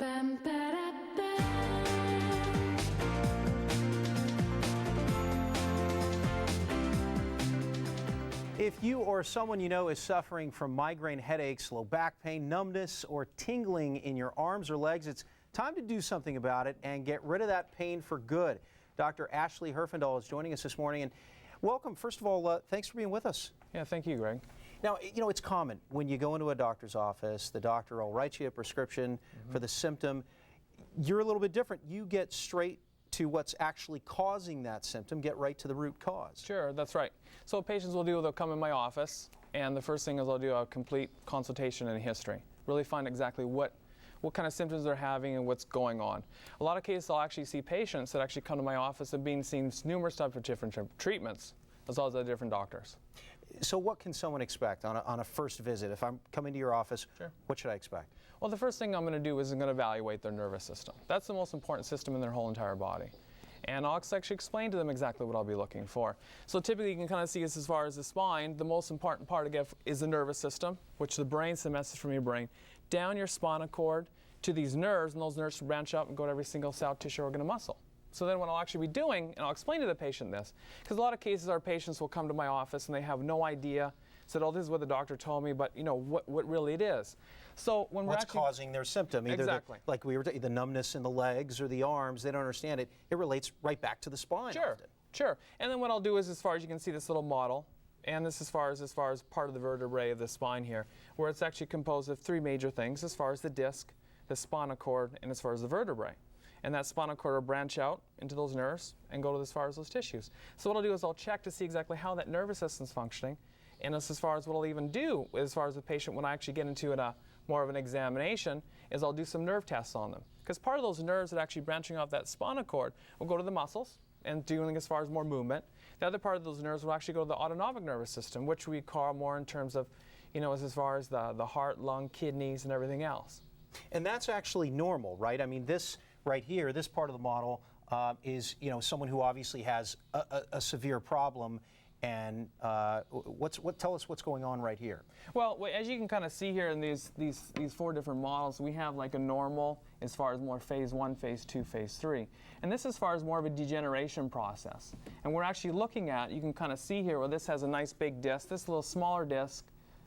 If you or someone you know is suffering from migraine headaches, low back pain, numbness, or tingling in your arms or legs, it's time to do something about it and get rid of that pain for good. Dr. Ashley Herfindahl is joining us this morning. And welcome. First of all, thanks for being with us. Yeah, thank you, Greg. Now, you know, it's common when you go into a doctor's office, the doctor will write you a prescription for the symptom. You're a little bit different. You get straight to what's actually causing that symptom, get right to the root cause. Sure, that's right. So what patients will do, they'll come in my office, and the first thing is I'll do a complete consultation and history. Really find exactly what kind of symptoms they're having and what's going on. A lot of cases I'll actually see patients that actually come to my office and being seen numerous types of different treatments, as well as the different doctors. So what can someone expect on a first visit? If I'm coming to your office, Sure. What should I expect? Well, the first thing I'm going to do is I'm going to evaluate their nervous system. That's the most important system in their whole entire body. And I'll actually explain to them exactly what I'll be looking for. So typically you can kind of see this as far as the spine. The most important part again is the nervous system, which the brain's the message from your brain, down your spinal cord to these nerves, and those nerves branch up and go to every single cell, tissue, organ, and muscle. So then what I'll actually be doing, and I'll explain to the patient this, because a lot of cases our patients will come to my office and they have no idea, said, oh, this is what the doctor told me, but you know, what really it is. So when What's causing their symptom? Either exactly. like we were the numbness in the legs or the arms, they don't understand it. It relates right back to the spine. Sure, often. sure. And then what I'll do is, as far as you can see this little model, and this as far as part of the vertebrae of the spine here, where it's actually composed of three major things, as far as the disc, the spinal cord, and as far as the vertebrae. And that spinal cord will branch out into those nerves and go to as far as those tissues. So what I'll do is I'll check to see exactly how that nervous system's functioning, and as far as what I'll even do as far as the patient when I actually get into more of an examination is I'll do some nerve tests on them. Because part of those nerves that are actually branching off that spinal cord will go to the muscles and doing as far as more movement. The other part of those nerves will actually go to the autonomic nervous system, which we call more in terms of, you know, as far as the heart, lung, kidneys, and everything else. And that's actually normal, right? I mean, this right here, this part of the model is, you know, someone who obviously has a severe problem. And tell us what's going on right here. Well, as you can kind of see here in these four different models, we have like a normal as far as more phase 1, phase 2, phase 3. And this as far as more of a degeneration process. And we're actually looking at, you can kind of see here where this has a nice big disc, this little smaller disc,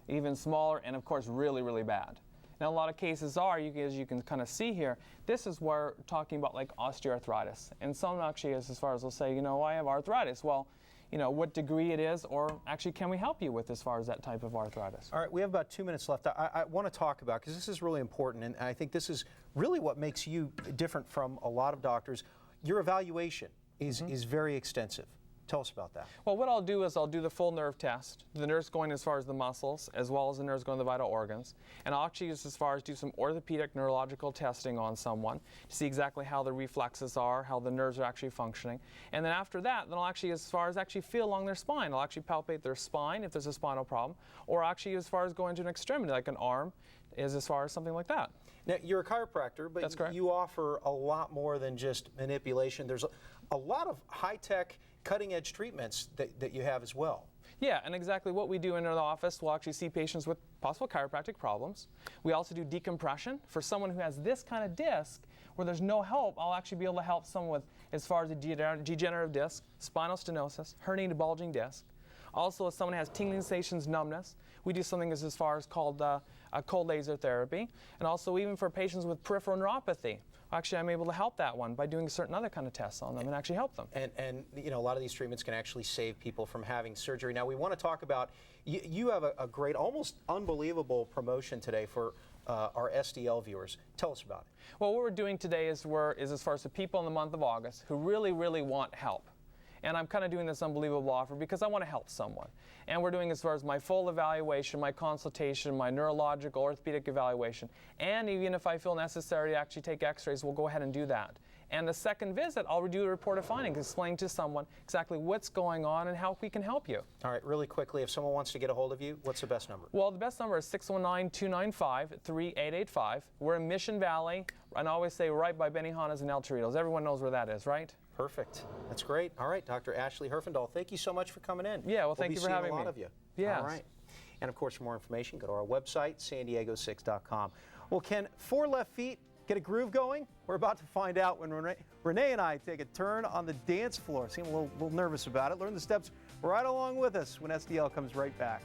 even smaller, and of course really, really bad. Now a lot of cases are, as you can kind of see here, this is where we're talking about like osteoarthritis. And some actually as far as they'll say, you know, I have arthritis. Well, you know, what degree it is, or actually can we help you with as far as that type of arthritis? All right, we have about 2 minutes left. I want to talk about, because this is really important, and I think this is really what makes you different from a lot of doctors. Your evaluation is very extensive. Tell us about that. Well, what I'll do is I'll do the full nerve test, the nerves going as far as the muscles, as well as the nerves going to the vital organs. And I'll actually use as far as do some orthopedic neurological testing on someone to see exactly how the reflexes are, how the nerves are actually functioning. And then after that, then I'll actually, as far as actually feel along their spine, I'll actually palpate their spine if there's a spinal problem, or actually as far as going to an extremity, like an arm, is as far as something like that. Now, you're a chiropractor, but That's correct. You offer a lot more than just manipulation. There's a lot of high-tech, cutting-edge treatments that you have as well. Yeah, and exactly what we do in our office, we'll actually see patients with possible chiropractic problems. We also do decompression. For someone who has this kind of disc, where there's no help, I'll actually be able to help someone with as far as a degenerative disc, spinal stenosis, herniated bulging disc. Also, if someone has tingling sensations, numbness, we do something as far as called a cold laser therapy. And also even for patients with peripheral neuropathy, actually I'm able to help that one by doing certain other kind of tests on them and actually help them. And you know, a lot of these treatments can actually save people from having surgery. Now we want to talk about, you have a great, almost unbelievable promotion today for our SDL viewers. Tell us about it. Well, what we're doing today is as far as the people in the month of August who really, really want help. And I'm kind of doing this unbelievable offer because I want to help someone. And we're doing as far as my full evaluation, my consultation, my neurological, orthopedic evaluation. And even if I feel necessary to actually take x-rays, we'll go ahead and do that. And the second visit, I'll do a report of findings, explain to someone exactly what's going on and how we can help you. All right, really quickly, if someone wants to get a hold of you, what's the best number? Well, the best number is 619-295-3885. We're in Mission Valley, and I always say right by Benihana's and El Torito's. Everyone knows where that is, right? Perfect. That's great. All right, Dr. Ashley Herfindahl, thank you so much for coming in. Yeah, well, thank you for having me. We'll be seeing a lot of you. Yes. All right. And of course, for more information, go to our website, san diego6.com. Well, Ken, 4 left feet, Get a groove going? We're about to find out when Renee and I take a turn on the dance floor. Seem a little nervous about it. Learn the steps right along with us when SDL comes right back.